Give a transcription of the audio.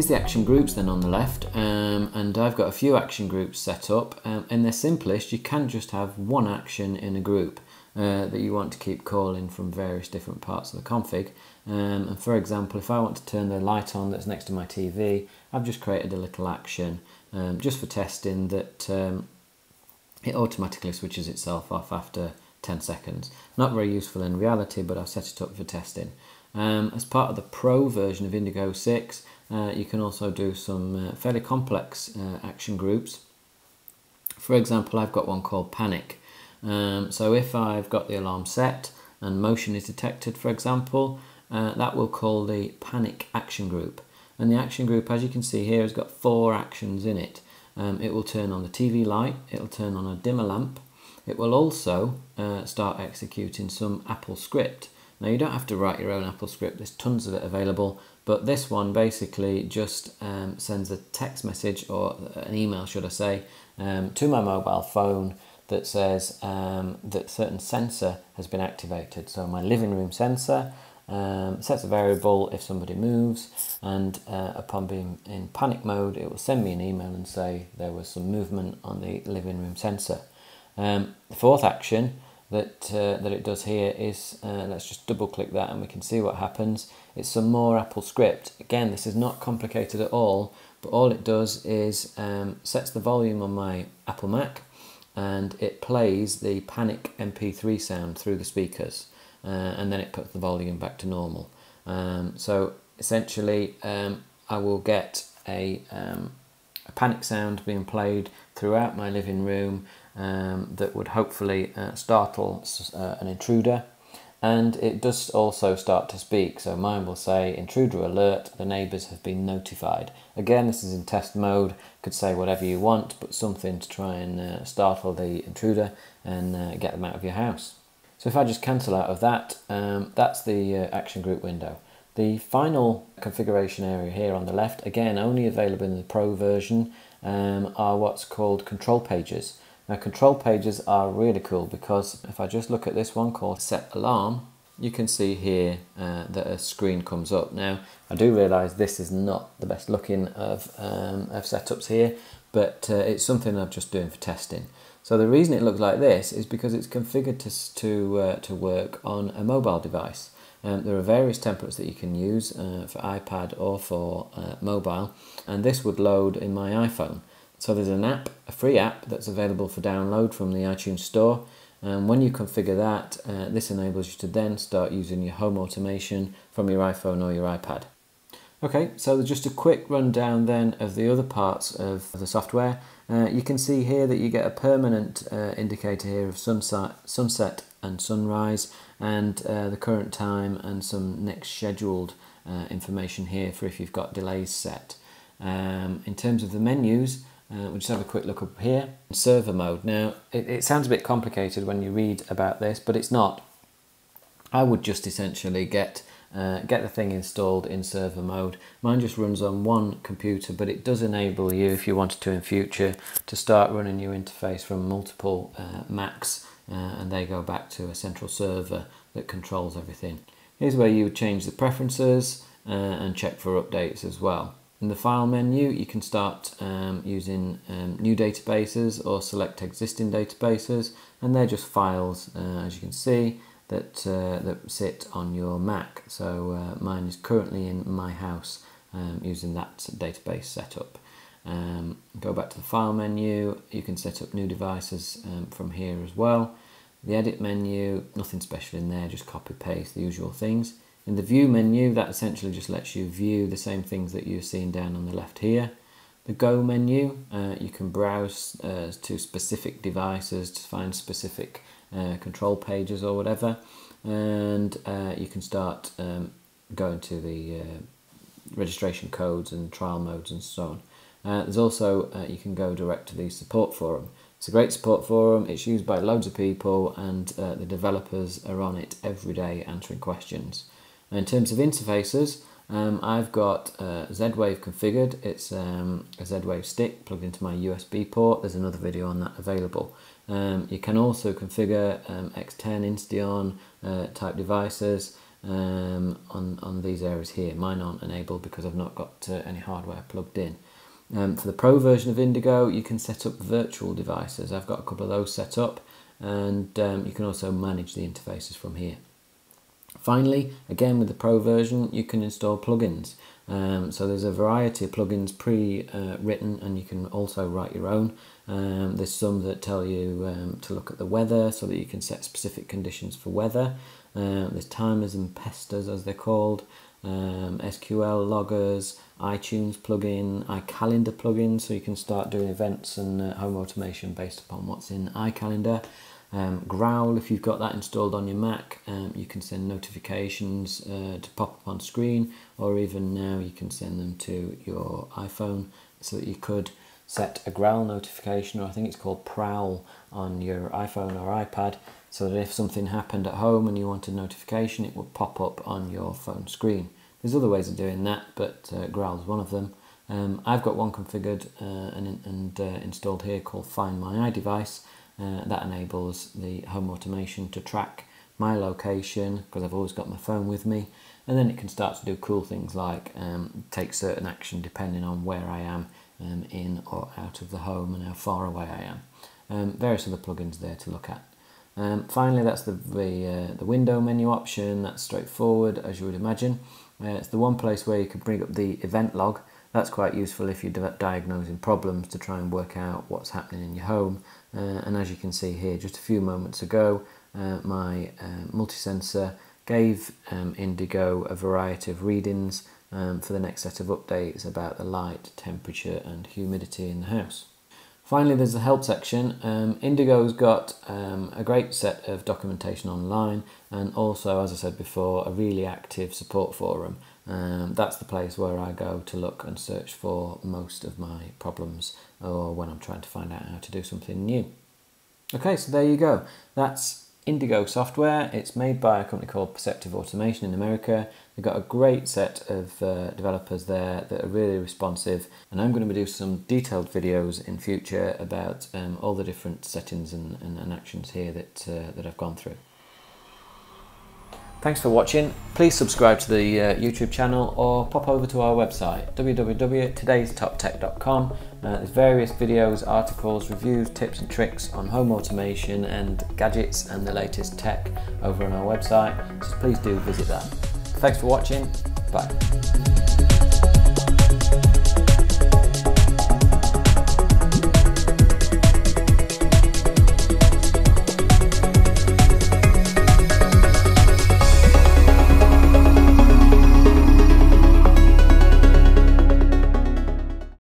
Here's the action groups then on the left, and I've got a few action groups set up. In their simplest, you can just have one action in a group that you want to keep calling from various different parts of the config. And for example, if I want to turn the light on that's next to my TV, I've just created a little action just for testing that it automatically switches itself off after 10 seconds. Not very useful in reality, but I've set it up for testing. As part of the Pro version of Indigo 6, you can also do some fairly complex action groups. For example, I've got one called Panic. So if I've got the alarm set and motion is detected, for example, that will call the Panic action group. And the action group, as you can see here, has got 4 actions in it. It will turn on the TV light, it will turn on a dimmer lamp, it will also start executing some Apple script. Now you don't have to write your own Apple script, there's tons of it available, but this one basically just sends a text message, or an email should I say, to my mobile phone that says that certain sensor has been activated. So my living room sensor sets a variable if somebody moves, and upon being in panic mode it will send me an email and say there was some movement on the living room sensor. The fourth action that it does here is, let's just double click that and we can see what happens. It's some more Apple script. Again, this is not complicated at all, but all it does is sets the volume on my Apple Mac, and it plays the Panic MP3 sound through the speakers, and then it puts the volume back to normal. So essentially I will get a panic sound being played throughout my living room that would hopefully startle an intruder, and it does also start to speak. So mine will say intruder alert, the neighbours have been notified. Again, this is in test mode, could say whatever you want, but something to try and startle the intruder and get them out of your house. So if I just cancel out of that, that's the action group window. The final configuration area here on the left, again only available in the Pro version, are what's called control pages. Now control pages are really cool because if I just look at this one called Set Alarm, you can see here that a screen comes up. Now I do realise this is not the best looking of setups here, but it's something I'm just doing for testing. So the reason it looks like this is because it's configured to work on a mobile device. There are various templates that you can use for iPad or for mobile, and this would load in my iPhone. So there's an app, a free app that's available for download from the iTunes store, and when you configure that, this enables you to then start using your home automation from your iPhone or your iPad. Okay, so just a quick rundown then of the other parts of the software. You can see here that you get a permanent indicator here of sunset and sunrise, and the current time, and some next scheduled information here for if you've got delays set. In terms of the menus, we'll just have a quick look up here. Server mode. Now, it sounds a bit complicated when you read about this, but it's not. I would just essentially get the thing installed in server mode. Mine just runs on one computer, but it does enable you, if you wanted to in future, to start running your interface from multiple Macs, and they go back to a central server that controls everything. Here's where you would change the preferences and check for updates as well. In the file menu, you can start using new databases or select existing databases, and they're just files, as you can see, that sit on your Mac. So mine is currently in my house using that database setup. Go back to the file menu, you can set up new devices from here as well. The edit menu, nothing special in there, just copy paste the usual things. In the view menu, that essentially just lets you view the same things that you're seeing down on the left here. The go menu, you can browse to specific devices to find specific control pages or whatever, and you can start going to the registration codes and trial modes and so on. There's also, you can go direct to the support forum. It's a great support forum, it's used by loads of people, and the developers are on it every day answering questions. In terms of interfaces, I've got Z-Wave configured. It's a Z-Wave stick plugged into my USB port. There's another video on that available. You can also configure X10, Insteon type devices. on these areas here. Mine aren't enabled because I've not got any hardware plugged in. For the Pro version of Indigo, you can set up virtual devices. I've got a couple of those set up, and you can also manage the interfaces from here. Finally, again with the Pro version, you can install plugins. So there's a variety of plugins pre-written, and you can also write your own. There's some that tell you to look at the weather so that you can set specific conditions for weather. There's timers and pesters, as they're called, SQL loggers, iTunes plugin, iCalendar plugin, so you can start doing events and home automation based upon what's in iCalendar. Growl, if you've got that installed on your Mac, you can send notifications to pop up on screen, or even now you can send them to your iPhone, so that you could set a Growl notification, or I think it's called Prowl, on your iPhone or iPad, so that if something happened at home and you wanted notification, it would pop up on your phone screen. There's other ways of doing that, but Growl is one of them. I've got one configured and installed here called Find My iDevice. That enables the home automation to track my location, because I've always got my phone with me, and then it can start to do cool things like take certain action depending on where I am in or out of the home and how far away I am. Various other plugins there to look at. Finally, that's the window menu option. That's straightforward, as you would imagine. It's the one place where you can bring up the event log. That's quite useful if you're diagnosing problems, to try and work out what's happening in your home. And as you can see here, just a few moments ago, my multi-sensor gave Indigo a variety of readings for the next set of updates about the light, temperature and humidity in the house. Finally, there's the help section. Indigo's got a great set of documentation online, and also, as I said before, a really active support forum. That's the place where I go to look and search for most of my problems, or when I'm trying to find out how to do something new. Okay, so there you go. That's Indigo software. It's made by a company called Perceptive Automation in America. They've got a great set of developers there that are really responsive, and I'm going to do some detailed videos in future about all the different settings and actions here that I've gone through. Thanks for watching. Please subscribe to the YouTube channel, or pop over to our website www.todaystoptech.com. There's various videos, articles, reviews, tips and tricks on home automation and gadgets and the latest tech over on our website, so please do visit that. Thanks for watching. Bye.